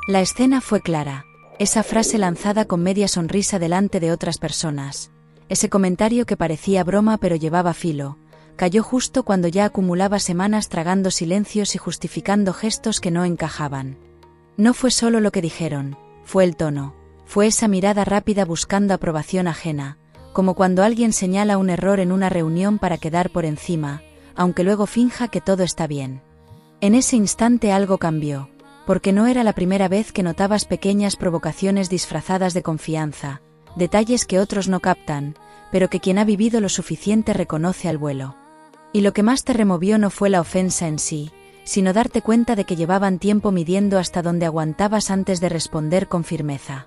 La escena fue clara. Esa frase lanzada con media sonrisa delante de otras personas. Ese comentario que parecía broma pero llevaba filo. Cayó justo cuando ya acumulaba semanas tragando silencios y justificando gestos que no encajaban. No fue solo lo que dijeron, fue el tono. Fue esa mirada rápida buscando aprobación ajena, como cuando alguien señala un error en una reunión para quedar por encima, aunque luego finja que todo está bien. En ese instante algo cambió, porque no era la primera vez que notabas pequeñas provocaciones disfrazadas de confianza, detalles que otros no captan, pero que quien ha vivido lo suficiente reconoce al vuelo. Y lo que más te removió no fue la ofensa en sí, sino darte cuenta de que llevaban tiempo midiendo hasta donde aguantabas antes de responder con firmeza.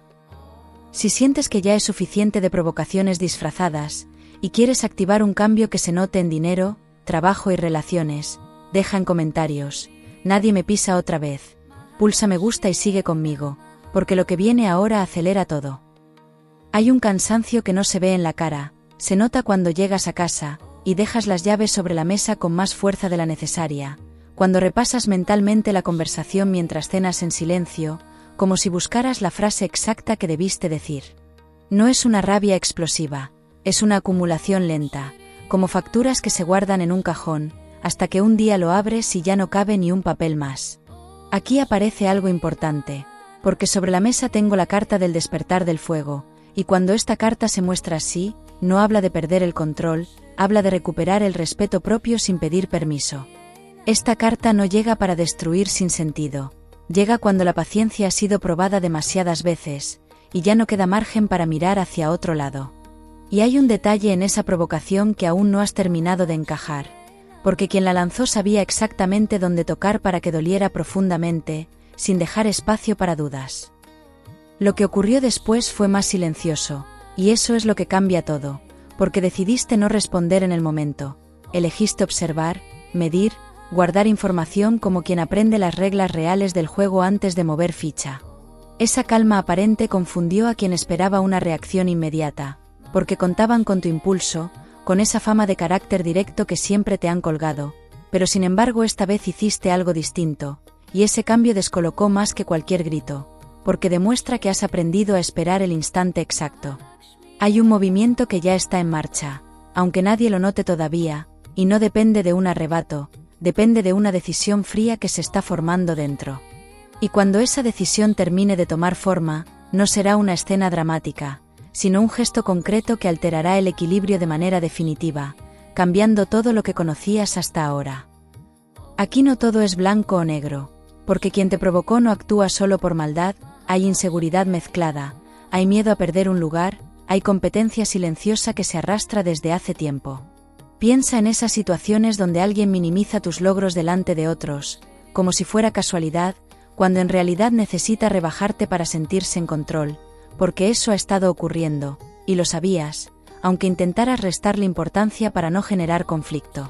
Si sientes que ya es suficiente de provocaciones disfrazadas, y quieres activar un cambio que se note en dinero, trabajo y relaciones, deja en comentarios, nadie me pisa otra vez, pulsa me gusta y sigue conmigo, porque lo que viene ahora acelera todo. Hay un cansancio que no se ve en la cara, se nota cuando llegas a casa, y dejas las llaves sobre la mesa con más fuerza de la necesaria, cuando repasas mentalmente la conversación mientras cenas en silencio, como si buscaras la frase exacta que debiste decir. No es una rabia explosiva, es una acumulación lenta, como facturas que se guardan en un cajón, hasta que un día lo abres y ya no cabe ni un papel más. Aquí aparece algo importante, porque sobre la mesa tengo la carta del despertar del fuego, y cuando esta carta se muestra así, no habla de perder el control, habla de recuperar el respeto propio sin pedir permiso. Esta carta no llega para destruir sin sentido. Llega cuando la paciencia ha sido probada demasiadas veces, y ya no queda margen para mirar hacia otro lado. Y hay un detalle en esa provocación que aún no has terminado de encajar, porque quien la lanzó sabía exactamente dónde tocar para que doliera profundamente, sin dejar espacio para dudas. Lo que ocurrió después fue más silencioso, y eso es lo que cambia todo, porque decidiste no responder en el momento, elegiste observar, medir, guardar información como quien aprende las reglas reales del juego antes de mover ficha. Esa calma aparente confundió a quien esperaba una reacción inmediata, porque contaban con tu impulso, con esa fama de carácter directo que siempre te han colgado, pero sin embargo esta vez hiciste algo distinto, y ese cambio descolocó más que cualquier grito, porque demuestra que has aprendido a esperar el instante exacto. Hay un movimiento que ya está en marcha, aunque nadie lo note todavía, y no depende de un arrebato, depende de una decisión fría que se está formando dentro. Y cuando esa decisión termine de tomar forma, no será una escena dramática, sino un gesto concreto que alterará el equilibrio de manera definitiva, cambiando todo lo que conocías hasta ahora. Aquí no todo es blanco o negro, porque quien te provocó no actúa solo por maldad, hay inseguridad mezclada, hay miedo a perder un lugar, hay competencia silenciosa que se arrastra desde hace tiempo. Piensa en esas situaciones donde alguien minimiza tus logros delante de otros, como si fuera casualidad, cuando en realidad necesita rebajarte para sentirse en control, porque eso ha estado ocurriendo, y lo sabías, aunque intentaras restarle importancia para no generar conflicto.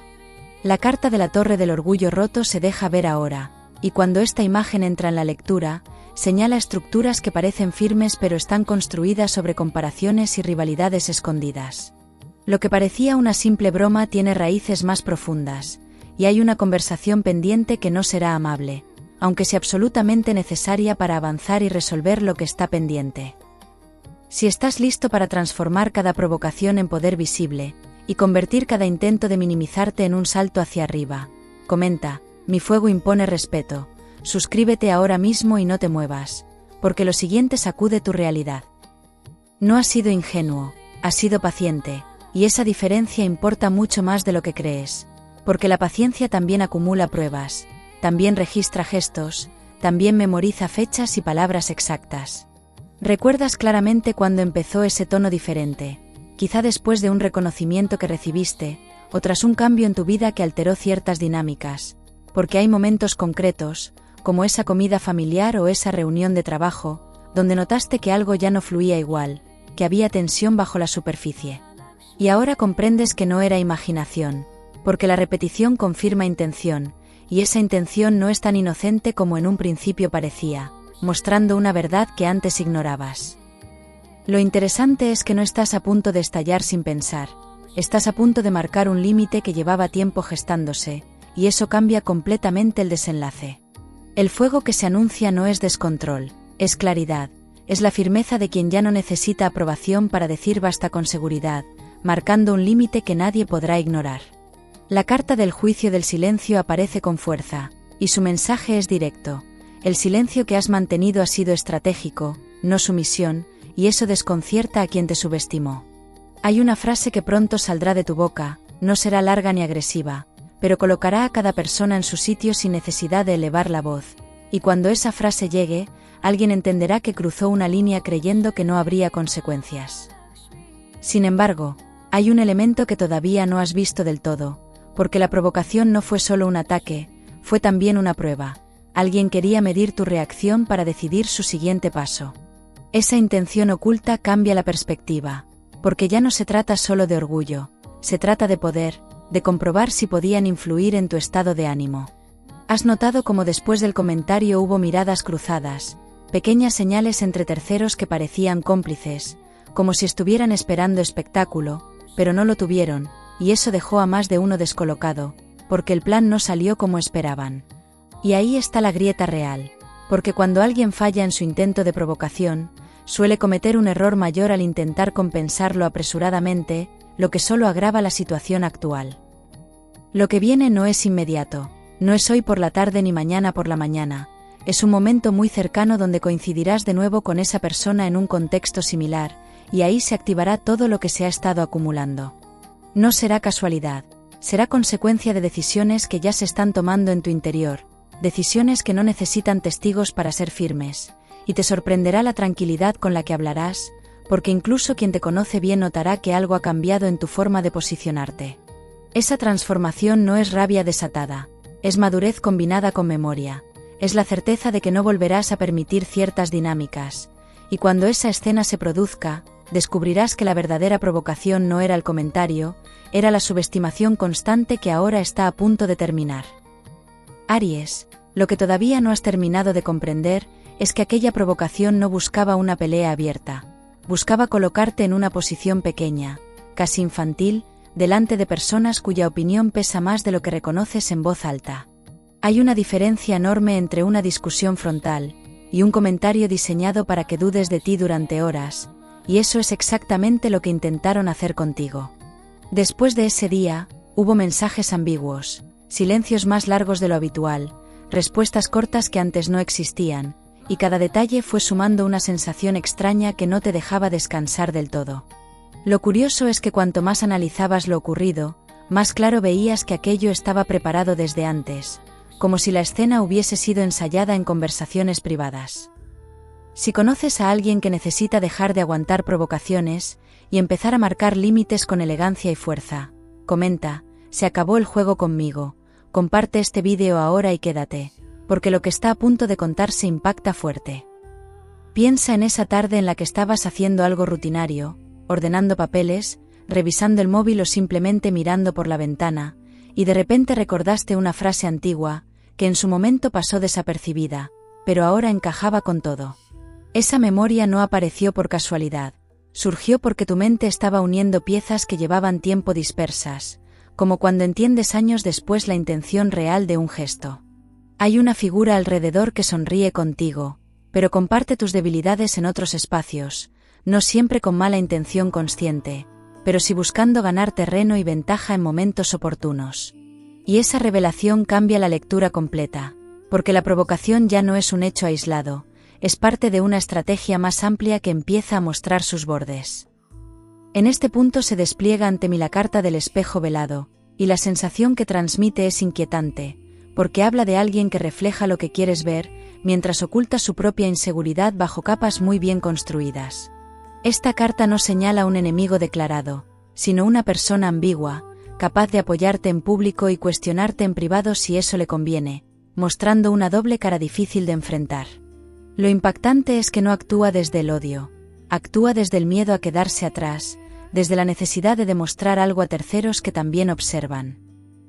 La carta de la torre del orgullo roto se deja ver ahora, y cuando esta imagen entra en la lectura, señala estructuras que parecen firmes pero están construidas sobre comparaciones y rivalidades escondidas. Lo que parecía una simple broma tiene raíces más profundas, y hay una conversación pendiente que no será amable, aunque sea absolutamente necesaria para avanzar y resolver lo que está pendiente. Si estás listo para transformar cada provocación en poder visible, y convertir cada intento de minimizarte en un salto hacia arriba, comenta, mi fuego impone respeto, suscríbete ahora mismo y no te muevas, porque lo siguiente sacude tu realidad. No has sido ingenuo, has sido paciente, y esa diferencia importa mucho más de lo que crees, porque la paciencia también acumula pruebas, también registra gestos, también memoriza fechas y palabras exactas. ¿Recuerdas claramente cuándo empezó ese tono diferente? Quizá después de un reconocimiento que recibiste, o tras un cambio en tu vida que alteró ciertas dinámicas, porque hay momentos concretos, como esa comida familiar o esa reunión de trabajo, donde notaste que algo ya no fluía igual, que había tensión bajo la superficie. Y ahora comprendes que no era imaginación, porque la repetición confirma intención, y esa intención no es tan inocente como en un principio parecía, mostrando una verdad que antes ignorabas. Lo interesante es que no estás a punto de estallar sin pensar, estás a punto de marcar un límite que llevaba tiempo gestándose, y eso cambia completamente el desenlace. El fuego que se anuncia no es descontrol, es claridad, es la firmeza de quien ya no necesita aprobación para decir basta con seguridad, marcando un límite que nadie podrá ignorar. La carta del juicio del silencio aparece con fuerza, y su mensaje es directo. El silencio que has mantenido ha sido estratégico, no sumisión, y eso desconcierta a quien te subestimó. Hay una frase que pronto saldrá de tu boca, no será larga ni agresiva, pero colocará a cada persona en su sitio sin necesidad de elevar la voz, y cuando esa frase llegue, alguien entenderá que cruzó una línea creyendo que no habría consecuencias. Sin embargo, hay un elemento que todavía no has visto del todo, porque la provocación no fue solo un ataque, fue también una prueba. Alguien quería medir tu reacción para decidir su siguiente paso. Esa intención oculta cambia la perspectiva, porque ya no se trata solo de orgullo, se trata de poder, de comprobar si podían influir en tu estado de ánimo. Has notado cómo después del comentario hubo miradas cruzadas, pequeñas señales entre terceros que parecían cómplices, como si estuvieran esperando espectáculo, pero no lo tuvieron, y eso dejó a más de uno descolocado, porque el plan no salió como esperaban. Y ahí está la grieta real, porque cuando alguien falla en su intento de provocación, suele cometer un error mayor al intentar compensarlo apresuradamente, lo que solo agrava la situación actual. Lo que viene no es inmediato, no es hoy por la tarde ni mañana por la mañana, es un momento muy cercano donde coincidirás de nuevo con esa persona en un contexto similar, y ahí se activará todo lo que se ha estado acumulando. No será casualidad, será consecuencia de decisiones que ya se están tomando en tu interior, decisiones que no necesitan testigos para ser firmes, y te sorprenderá la tranquilidad con la que hablarás, porque incluso quien te conoce bien notará que algo ha cambiado en tu forma de posicionarte. Esa transformación no es rabia desatada, es madurez combinada con memoria, es la certeza de que no volverás a permitir ciertas dinámicas, y cuando esa escena se produzca, descubrirás que la verdadera provocación no era el comentario, era la subestimación constante que ahora está a punto de terminar. Aries, lo que todavía no has terminado de comprender es que aquella provocación no buscaba una pelea abierta, buscaba colocarte en una posición pequeña, casi infantil, delante de personas cuya opinión pesa más de lo que reconoces en voz alta. Hay una diferencia enorme entre una discusión frontal y un comentario diseñado para que dudes de ti durante horas, y eso es exactamente lo que intentaron hacer contigo. Después de ese día, hubo mensajes ambiguos, silencios más largos de lo habitual, respuestas cortas que antes no existían, y cada detalle fue sumando una sensación extraña que no te dejaba descansar del todo. Lo curioso es que cuanto más analizabas lo ocurrido, más claro veías que aquello estaba preparado desde antes, como si la escena hubiese sido ensayada en conversaciones privadas. Si conoces a alguien que necesita dejar de aguantar provocaciones y empezar a marcar límites con elegancia y fuerza, comenta, se acabó el juego conmigo, comparte este vídeo ahora y quédate, porque lo que está a punto de contarse impacta fuerte. Piensa en esa tarde en la que estabas haciendo algo rutinario, ordenando papeles, revisando el móvil o simplemente mirando por la ventana, y de repente recordaste una frase antigua, que en su momento pasó desapercibida, pero ahora encajaba con todo. Esa memoria no apareció por casualidad, surgió porque tu mente estaba uniendo piezas que llevaban tiempo dispersas, como cuando entiendes años después la intención real de un gesto. Hay una figura alrededor que sonríe contigo, pero comparte tus debilidades en otros espacios, no siempre con mala intención consciente, pero sí buscando ganar terreno y ventaja en momentos oportunos. Y esa revelación cambia la lectura completa, porque la provocación ya no es un hecho aislado, es parte de una estrategia más amplia que empieza a mostrar sus bordes. En este punto se despliega ante mí la carta del espejo velado, y la sensación que transmite es inquietante, porque habla de alguien que refleja lo que quieres ver, mientras oculta su propia inseguridad bajo capas muy bien construidas. Esta carta no señala un enemigo declarado, sino una persona ambigua, capaz de apoyarte en público y cuestionarte en privado si eso le conviene, mostrando una doble cara difícil de enfrentar. Lo impactante es que no actúa desde el odio, actúa desde el miedo a quedarse atrás, desde la necesidad de demostrar algo a terceros que también observan.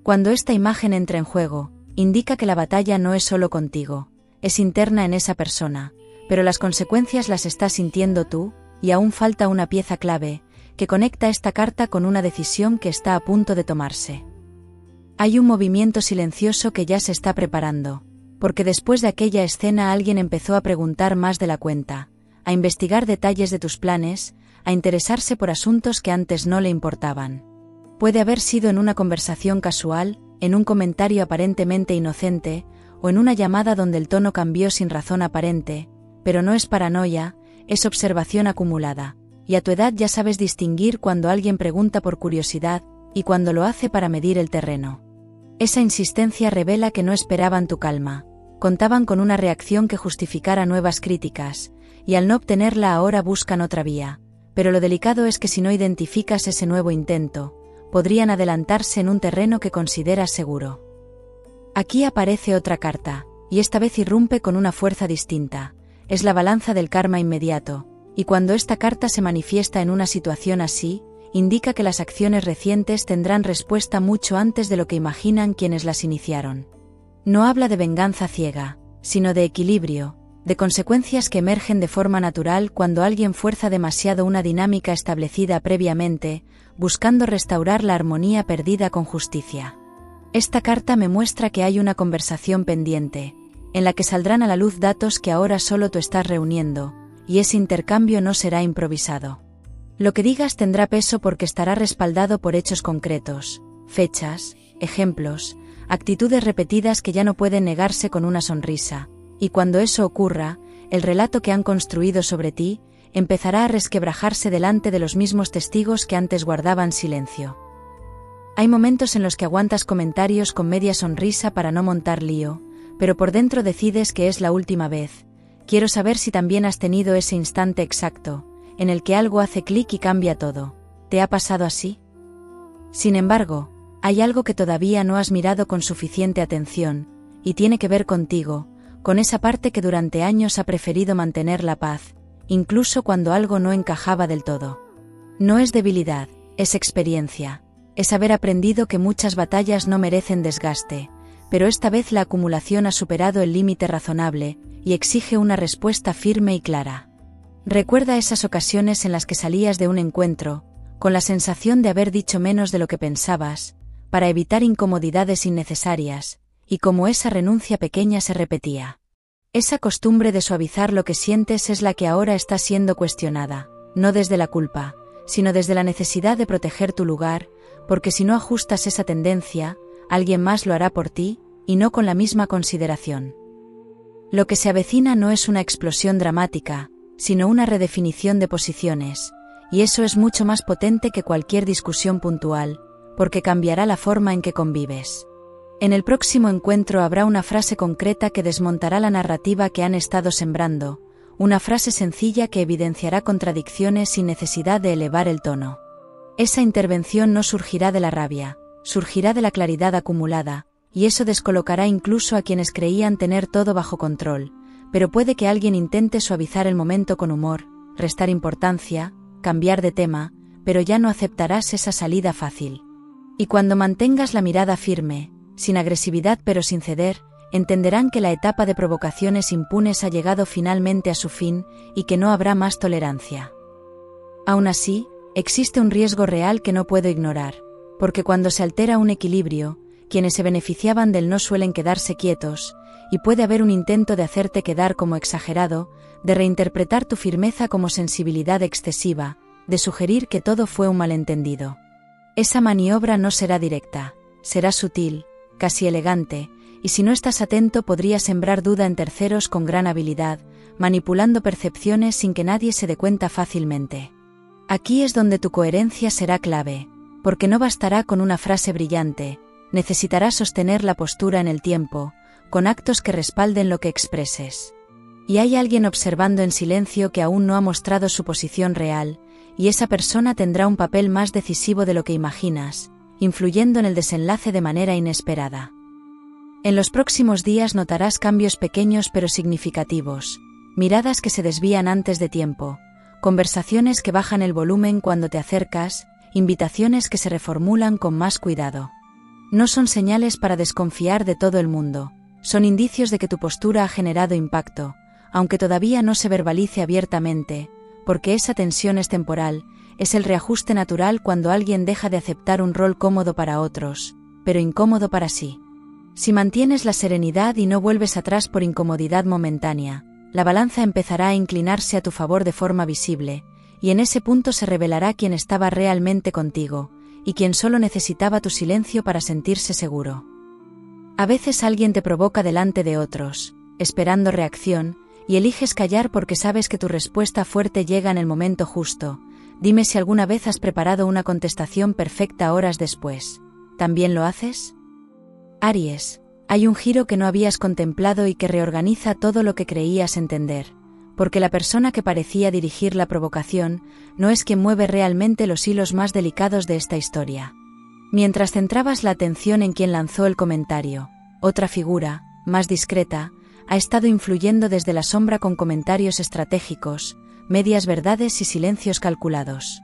Cuando esta imagen entra en juego, indica que la batalla no es solo contigo, es interna en esa persona, pero las consecuencias las estás sintiendo tú, y aún falta una pieza clave, que conecta esta carta con una decisión que está a punto de tomarse. Hay un movimiento silencioso que ya se está preparando, Porque después de aquella escena alguien empezó a preguntar más de la cuenta, a investigar detalles de tus planes, a interesarse por asuntos que antes no le importaban. Puede haber sido en una conversación casual, en un comentario aparentemente inocente, o en una llamada donde el tono cambió sin razón aparente, pero no es paranoia, es observación acumulada, y a tu edad ya sabes distinguir cuando alguien pregunta por curiosidad, y cuando lo hace para medir el terreno. Esa insistencia revela que no esperaban tu calma, contaban con una reacción que justificara nuevas críticas, y al no obtenerla ahora buscan otra vía, pero lo delicado es que si no identificas ese nuevo intento, podrían adelantarse en un terreno que consideras seguro. Aquí aparece otra carta, y esta vez irrumpe con una fuerza distinta, es la balanza del karma inmediato, y cuando esta carta se manifiesta en una situación así, indica que las acciones recientes tendrán respuesta mucho antes de lo que imaginan quienes las iniciaron. No habla de venganza ciega, sino de equilibrio, de consecuencias que emergen de forma natural cuando alguien fuerza demasiado una dinámica establecida previamente, buscando restaurar la armonía perdida con justicia. Esta carta me muestra que hay una conversación pendiente, en la que saldrán a la luz datos que ahora solo tú estás reuniendo, y ese intercambio no será improvisado. Lo que digas tendrá peso porque estará respaldado por hechos concretos, fechas, ejemplos, actitudes repetidas que ya no pueden negarse con una sonrisa, y cuando eso ocurra, el relato que han construido sobre ti, empezará a resquebrajarse delante de los mismos testigos que antes guardaban silencio. Hay momentos en los que aguantas comentarios con media sonrisa para no montar lío, pero por dentro decides que es la última vez. Quiero saber si también has tenido ese instante exacto, en el que algo hace clic y cambia todo. ¿Te ha pasado así? Sin embargo, hay algo que todavía no has mirado con suficiente atención, y tiene que ver contigo, con esa parte que durante años ha preferido mantener la paz, incluso cuando algo no encajaba del todo. No es debilidad, es experiencia, es haber aprendido que muchas batallas no merecen desgaste, pero esta vez la acumulación ha superado el límite razonable, y exige una respuesta firme y clara. Recuerda esas ocasiones en las que salías de un encuentro, con la sensación de haber dicho menos de lo que pensabas, para evitar incomodidades innecesarias, y cómo esa renuncia pequeña se repetía. Esa costumbre de suavizar lo que sientes es la que ahora está siendo cuestionada, no desde la culpa, sino desde la necesidad de proteger tu lugar, porque si no ajustas esa tendencia, alguien más lo hará por ti, y no con la misma consideración. Lo que se avecina no es una explosión dramática, sino una redefinición de posiciones, y eso es mucho más potente que cualquier discusión puntual, porque cambiará la forma en que convives. En el próximo encuentro habrá una frase concreta que desmontará la narrativa que han estado sembrando, una frase sencilla que evidenciará contradicciones sin necesidad de elevar el tono. Esa intervención no surgirá de la rabia, surgirá de la claridad acumulada, y eso descolocará incluso a quienes creían tener todo bajo control, pero puede que alguien intente suavizar el momento con humor, restar importancia, cambiar de tema, pero ya no aceptarás esa salida fácil. Y cuando mantengas la mirada firme, sin agresividad pero sin ceder, entenderán que la etapa de provocaciones impunes ha llegado finalmente a su fin y que no habrá más tolerancia. Aún así, existe un riesgo real que no puedo ignorar, porque cuando se altera un equilibrio, quienes se beneficiaban del no suelen quedarse quietos, y puede haber un intento de hacerte quedar como exagerado, de reinterpretar tu firmeza como sensibilidad excesiva, de sugerir que todo fue un malentendido. Esa maniobra no será directa, será sutil, casi elegante, y si no estás atento podría sembrar duda en terceros con gran habilidad, manipulando percepciones sin que nadie se dé cuenta fácilmente. Aquí es donde tu coherencia será clave, porque no bastará con una frase brillante, necesitarás sostener la postura en el tiempo, con actos que respalden lo que expreses. Y hay alguien observando en silencio que aún no ha mostrado su posición real, y esa persona tendrá un papel más decisivo de lo que imaginas, influyendo en el desenlace de manera inesperada. En los próximos días notarás cambios pequeños pero significativos, miradas que se desvían antes de tiempo, conversaciones que bajan el volumen cuando te acercas, invitaciones que se reformulan con más cuidado. No son señales para desconfiar de todo el mundo, son indicios de que tu postura ha generado impacto, aunque todavía no se verbalice abiertamente, porque esa tensión es temporal, es el reajuste natural cuando alguien deja de aceptar un rol cómodo para otros, pero incómodo para sí. Si mantienes la serenidad y no vuelves atrás por incomodidad momentánea, la balanza empezará a inclinarse a tu favor de forma visible, y en ese punto se revelará quién estaba realmente contigo, y quién solo necesitaba tu silencio para sentirse seguro. A veces alguien te provoca delante de otros, esperando reacción, y eliges callar porque sabes que tu respuesta fuerte llega en el momento justo. Dime si alguna vez has preparado una contestación perfecta horas después. ¿También lo haces? Aries, hay un giro que no habías contemplado y que reorganiza todo lo que creías entender, porque la persona que parecía dirigir la provocación no es quien mueve realmente los hilos más delicados de esta historia. Mientras centrabas la atención en quien lanzó el comentario, otra figura, más discreta, ha estado influyendo desde la sombra con comentarios estratégicos, medias verdades y silencios calculados.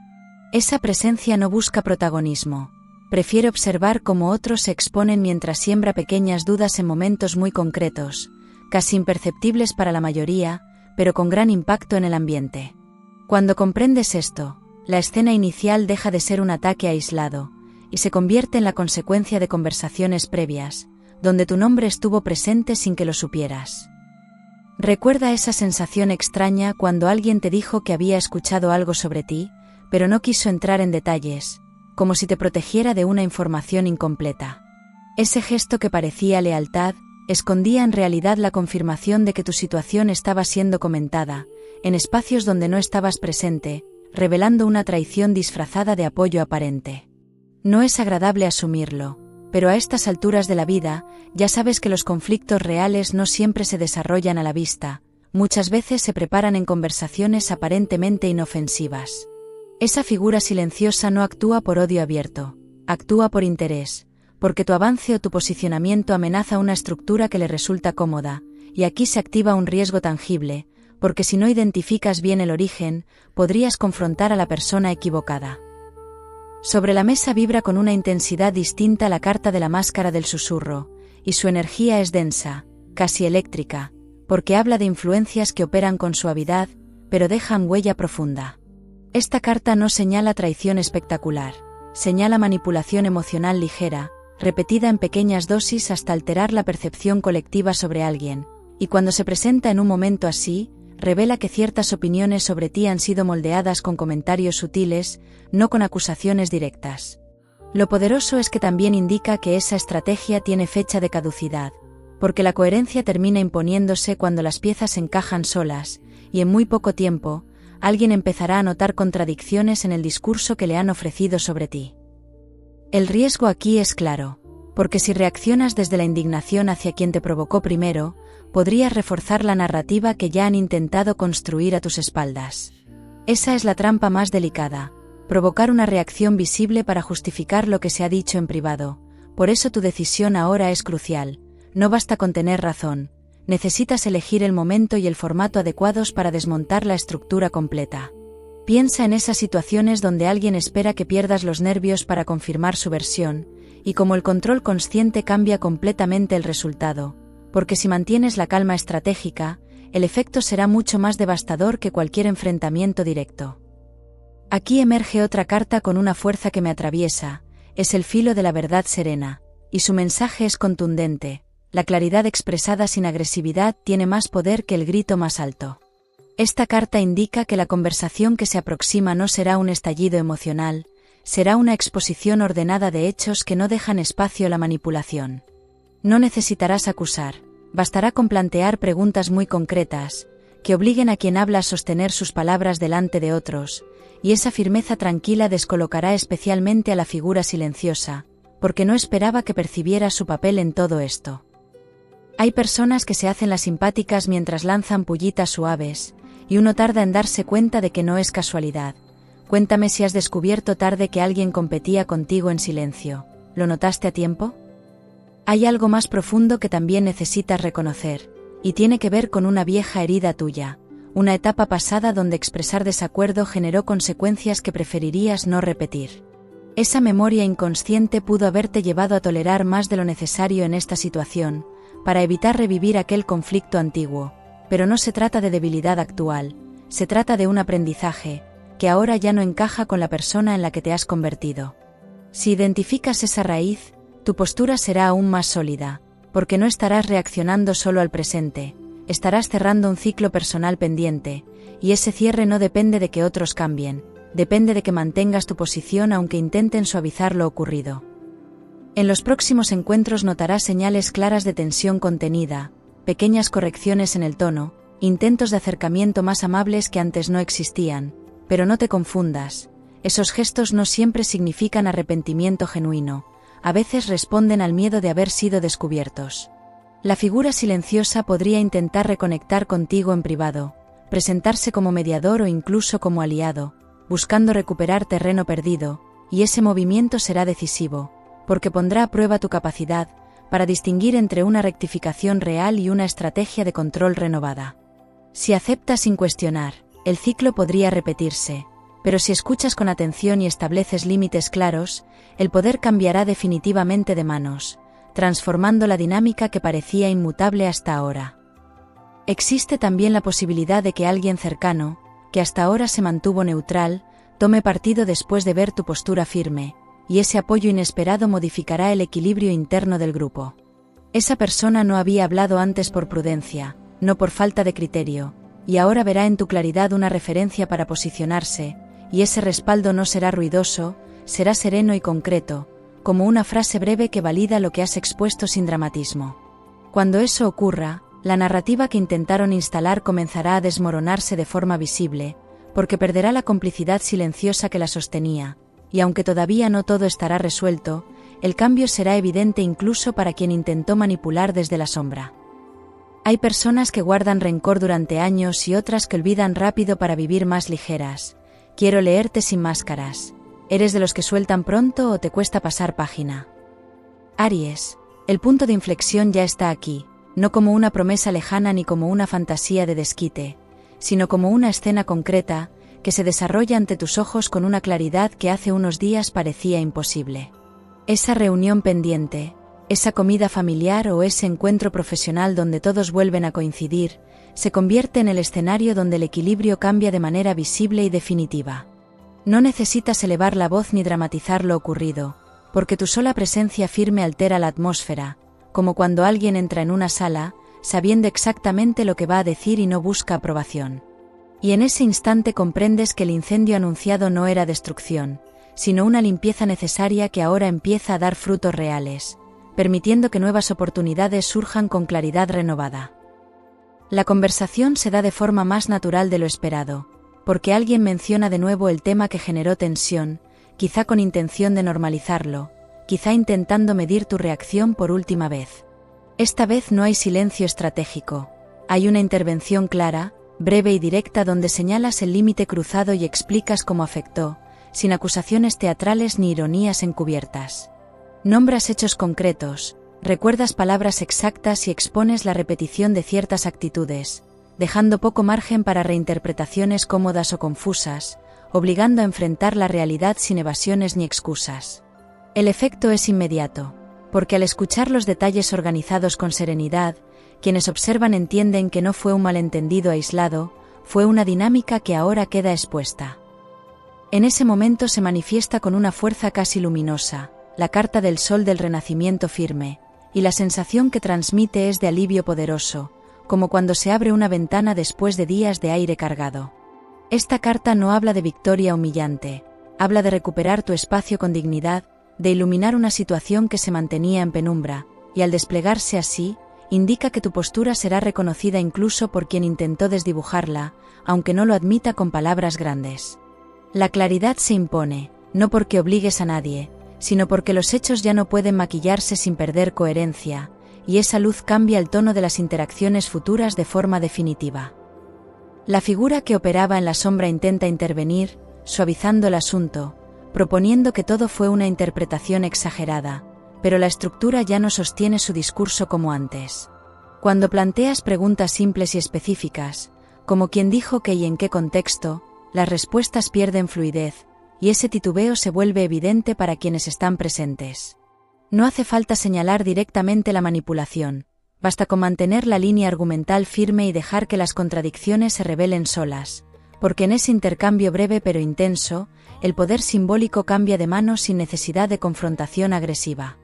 Esa presencia no busca protagonismo, prefiere observar cómo otros se exponen mientras siembra pequeñas dudas en momentos muy concretos, casi imperceptibles para la mayoría, pero con gran impacto en el ambiente. Cuando comprendes esto, la escena inicial deja de ser un ataque aislado, y se convierte en la consecuencia de conversaciones previas, donde tu nombre estuvo presente sin que lo supieras. Recuerda esa sensación extraña cuando alguien te dijo que había escuchado algo sobre ti, pero no quiso entrar en detalles, como si te protegiera de una información incompleta. Ese gesto que parecía lealtad, escondía en realidad la confirmación de que tu situación estaba siendo comentada, en espacios donde no estabas presente, revelando una traición disfrazada de apoyo aparente. No es agradable asumirlo, pero a estas alturas de la vida, ya sabes que los conflictos reales no siempre se desarrollan a la vista, muchas veces se preparan en conversaciones aparentemente inofensivas. Esa figura silenciosa no actúa por odio abierto, actúa por interés, porque tu avance o tu posicionamiento amenaza una estructura que le resulta cómoda, y aquí se activa un riesgo tangible, porque si no identificas bien el origen, podrías confrontar a la persona equivocada. Sobre la mesa vibra con una intensidad distinta la carta de la máscara del susurro, y su energía es densa, casi eléctrica, porque habla de influencias que operan con suavidad, pero dejan huella profunda. Esta carta no señala traición espectacular, señala manipulación emocional ligera, repetida en pequeñas dosis hasta alterar la percepción colectiva sobre alguien, y cuando se presenta en un momento así, revela que ciertas opiniones sobre ti han sido moldeadas con comentarios sutiles, no con acusaciones directas. Lo poderoso es que también indica que esa estrategia tiene fecha de caducidad, porque la coherencia termina imponiéndose cuando las piezas encajan solas, y en muy poco tiempo, alguien empezará a notar contradicciones en el discurso que le han ofrecido sobre ti. El riesgo aquí es claro, porque si reaccionas desde la indignación hacia quien te provocó primero, podrías reforzar la narrativa que ya han intentado construir a tus espaldas. Esa es la trampa más delicada, provocar una reacción visible para justificar lo que se ha dicho en privado. Por eso tu decisión ahora es crucial, no basta con tener razón, necesitas elegir el momento y el formato adecuados para desmontar la estructura completa. Piensa en esas situaciones donde alguien espera que pierdas los nervios para confirmar su versión, y como el control consciente cambia completamente el resultado, porque si mantienes la calma estratégica, el efecto será mucho más devastador que cualquier enfrentamiento directo. Aquí emerge otra carta con una fuerza que me atraviesa, es el filo de la verdad serena, y su mensaje es contundente, la claridad expresada sin agresividad tiene más poder que el grito más alto. Esta carta indica que la conversación que se aproxima no será un estallido emocional, será una exposición ordenada de hechos que no dejan espacio a la manipulación. No necesitarás acusar, bastará con plantear preguntas muy concretas, que obliguen a quien habla a sostener sus palabras delante de otros, y esa firmeza tranquila descolocará especialmente a la figura silenciosa, porque no esperaba que percibiera su papel en todo esto. Hay personas que se hacen las simpáticas mientras lanzan pullitas suaves, y uno tarda en darse cuenta de que no es casualidad. Cuéntame si has descubierto tarde que alguien competía contigo en silencio. ¿Lo notaste a tiempo? Hay algo más profundo que también necesitas reconocer, y tiene que ver con una vieja herida tuya, una etapa pasada donde expresar desacuerdo generó consecuencias que preferirías no repetir. Esa memoria inconsciente pudo haberte llevado a tolerar más de lo necesario en esta situación, para evitar revivir aquel conflicto antiguo, pero no se trata de debilidad actual, se trata de un aprendizaje, que ahora ya no encaja con la persona en la que te has convertido. Si identificas esa raíz, tu postura será aún más sólida, porque no estarás reaccionando solo al presente, estarás cerrando un ciclo personal pendiente, y ese cierre no depende de que otros cambien, depende de que mantengas tu posición aunque intenten suavizar lo ocurrido. En los próximos encuentros notarás señales claras de tensión contenida, pequeñas correcciones en el tono, intentos de acercamiento más amables que antes no existían, pero no te confundas, esos gestos no siempre significan arrepentimiento genuino, a veces responden al miedo de haber sido descubiertos. La figura silenciosa podría intentar reconectar contigo en privado, presentarse como mediador o incluso como aliado, buscando recuperar terreno perdido, y ese movimiento será decisivo, porque pondrá a prueba tu capacidad para distinguir entre una rectificación real y una estrategia de control renovada. Si aceptas sin cuestionar, el ciclo podría repetirse, pero si escuchas con atención y estableces límites claros, el poder cambiará definitivamente de manos, transformando la dinámica que parecía inmutable hasta ahora. Existe también la posibilidad de que alguien cercano, que hasta ahora se mantuvo neutral, tome partido después de ver tu postura firme, y ese apoyo inesperado modificará el equilibrio interno del grupo. Esa persona no había hablado antes por prudencia, no por falta de criterio, y ahora verá en tu claridad una referencia para posicionarse, y ese respaldo no será ruidoso, será sereno y concreto, como una frase breve que valida lo que has expuesto sin dramatismo. Cuando eso ocurra, la narrativa que intentaron instalar comenzará a desmoronarse de forma visible, porque perderá la complicidad silenciosa que la sostenía, y aunque todavía no todo estará resuelto, el cambio será evidente incluso para quien intentó manipular desde la sombra. Hay personas que guardan rencor durante años y otras que olvidan rápido para vivir más ligeras. Quiero leerte sin máscaras. ¿Eres de los que sueltan pronto o te cuesta pasar página? Aries, el punto de inflexión ya está aquí, no como una promesa lejana ni como una fantasía de desquite, sino como una escena concreta, que se desarrolla ante tus ojos con una claridad que hace unos días parecía imposible. Esa reunión pendiente, esa comida familiar o ese encuentro profesional donde todos vuelven a coincidir, se convierte en el escenario donde el equilibrio cambia de manera visible y definitiva. No necesitas elevar la voz ni dramatizar lo ocurrido, porque tu sola presencia firme altera la atmósfera, como cuando alguien entra en una sala, sabiendo exactamente lo que va a decir y no busca aprobación. Y en ese instante comprendes que el incendio anunciado no era destrucción, sino una limpieza necesaria que ahora empieza a dar frutos reales, permitiendo que nuevas oportunidades surjan con claridad renovada. La conversación se da de forma más natural de lo esperado, porque alguien menciona de nuevo el tema que generó tensión, quizá con intención de normalizarlo, quizá intentando medir tu reacción por última vez. Esta vez no hay silencio estratégico, hay una intervención clara, breve y directa donde señalas el límite cruzado y explicas cómo afectó, sin acusaciones teatrales ni ironías encubiertas. Nombras hechos concretos, recuerdas palabras exactas y expones la repetición de ciertas actitudes, dejando poco margen para reinterpretaciones cómodas o confusas, obligando a enfrentar la realidad sin evasiones ni excusas. El efecto es inmediato, porque al escuchar los detalles organizados con serenidad, quienes observan entienden que no fue un malentendido aislado, fue una dinámica que ahora queda expuesta. En ese momento se manifiesta con una fuerza casi luminosa, la carta del sol del renacimiento firme, y la sensación que transmite es de alivio poderoso, como cuando se abre una ventana después de días de aire cargado. Esta carta no habla de victoria humillante, habla de recuperar tu espacio con dignidad, de iluminar una situación que se mantenía en penumbra, y al desplegarse así, indica que tu postura será reconocida incluso por quien intentó desdibujarla, aunque no lo admita con palabras grandes. La claridad se impone, no porque obligues a nadie, sino porque los hechos ya no pueden maquillarse sin perder coherencia, y esa luz cambia el tono de las interacciones futuras de forma definitiva. La figura que operaba en la sombra intenta intervenir, suavizando el asunto, proponiendo que todo fue una interpretación exagerada, pero la estructura ya no sostiene su discurso como antes. Cuando planteas preguntas simples y específicas, como quién dijo qué y en qué contexto, las respuestas pierden fluidez, y ese titubeo se vuelve evidente para quienes están presentes. No hace falta señalar directamente la manipulación, basta con mantener la línea argumental firme y dejar que las contradicciones se revelen solas, porque en ese intercambio breve pero intenso, el poder simbólico cambia de manos sin necesidad de confrontación agresiva.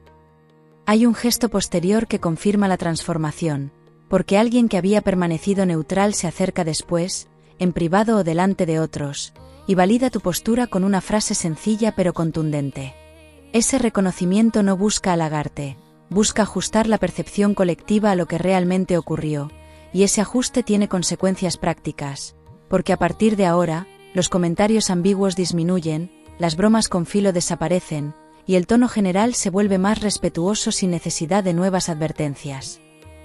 Hay un gesto posterior que confirma la transformación, porque alguien que había permanecido neutral se acerca después, en privado o delante de otros, y valida tu postura con una frase sencilla pero contundente. Ese reconocimiento no busca halagarte, busca ajustar la percepción colectiva a lo que realmente ocurrió, y ese ajuste tiene consecuencias prácticas, porque a partir de ahora, los comentarios ambiguos disminuyen, las bromas con filo desaparecen, y el tono general se vuelve más respetuoso sin necesidad de nuevas advertencias.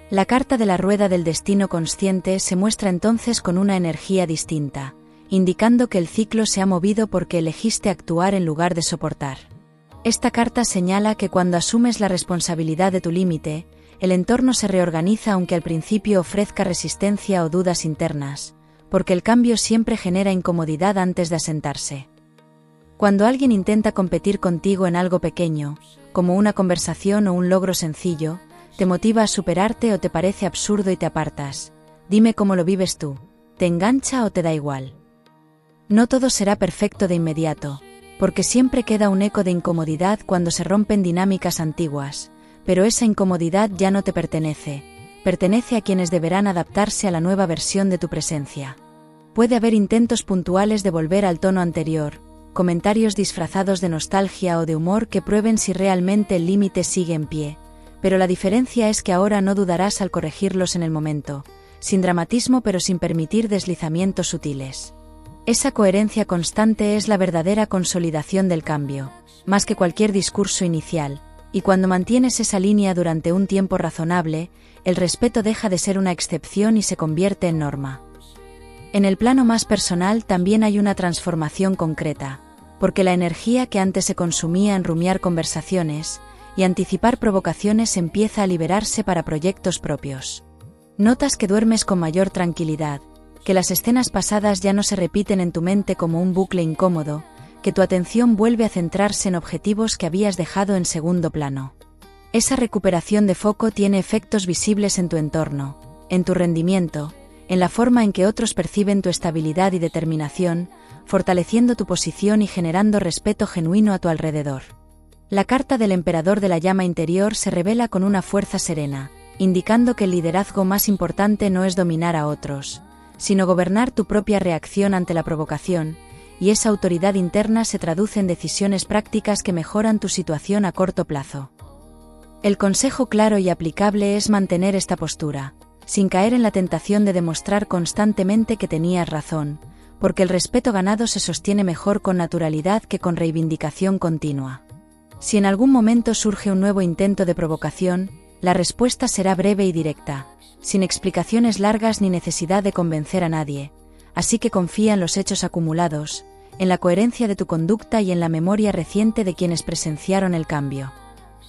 La carta de la rueda del destino consciente se muestra entonces con una energía distinta, indicando que el ciclo se ha movido porque elegiste actuar en lugar de soportar. Esta carta señala que cuando asumes la responsabilidad de tu límite, el entorno se reorganiza aunque al principio ofrezca resistencia o dudas internas, porque el cambio siempre genera incomodidad antes de asentarse. Cuando alguien intenta competir contigo en algo pequeño, como una conversación o un logro sencillo, te motiva a superarte o te parece absurdo y te apartas. Dime cómo lo vives tú. ¿Te engancha o te da igual? No todo será perfecto de inmediato, porque siempre queda un eco de incomodidad cuando se rompen dinámicas antiguas, pero esa incomodidad ya no te pertenece, pertenece a quienes deberán adaptarse a la nueva versión de tu presencia. Puede haber intentos puntuales de volver al tono anterior, comentarios disfrazados de nostalgia o de humor que prueben si realmente el límite sigue en pie, pero la diferencia es que ahora no dudarás al corregirlos en el momento, sin dramatismo pero sin permitir deslizamientos sutiles. Esa coherencia constante es la verdadera consolidación del cambio, más que cualquier discurso inicial, y cuando mantienes esa línea durante un tiempo razonable, el respeto deja de ser una excepción y se convierte en norma. En el plano más personal también hay una transformación concreta, porque la energía que antes se consumía en rumiar conversaciones y anticipar provocaciones empieza a liberarse para proyectos propios. Notas que duermes con mayor tranquilidad, que las escenas pasadas ya no se repiten en tu mente como un bucle incómodo, que tu atención vuelve a centrarse en objetivos que habías dejado en segundo plano. Esa recuperación de foco tiene efectos visibles en tu entorno, en tu rendimiento, en la forma en que otros perciben tu estabilidad y determinación, fortaleciendo tu posición y generando respeto genuino a tu alrededor. La carta del emperador de la llama interior se revela con una fuerza serena, indicando que el liderazgo más importante no es dominar a otros, sino gobernar tu propia reacción ante la provocación, y esa autoridad interna se traduce en decisiones prácticas que mejoran tu situación a corto plazo. El consejo claro y aplicable es mantener esta postura, sin caer en la tentación de demostrar constantemente que tenías razón, porque el respeto ganado se sostiene mejor con naturalidad que con reivindicación continua. Si en algún momento surge un nuevo intento de provocación, la respuesta será breve y directa, sin explicaciones largas ni necesidad de convencer a nadie, así que confía en los hechos acumulados, en la coherencia de tu conducta y en la memoria reciente de quienes presenciaron el cambio.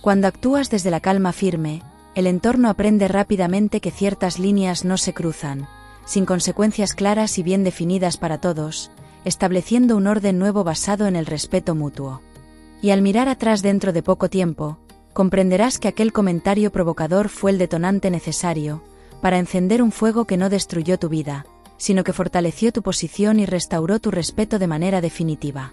Cuando actúas desde la calma firme, el entorno aprende rápidamente que ciertas líneas no se cruzan, sin consecuencias claras y bien definidas para todos, estableciendo un orden nuevo basado en el respeto mutuo. Y al mirar atrás dentro de poco tiempo, comprenderás que aquel comentario provocador fue el detonante necesario para encender un fuego que no destruyó tu vida, sino que fortaleció tu posición y restauró tu respeto de manera definitiva.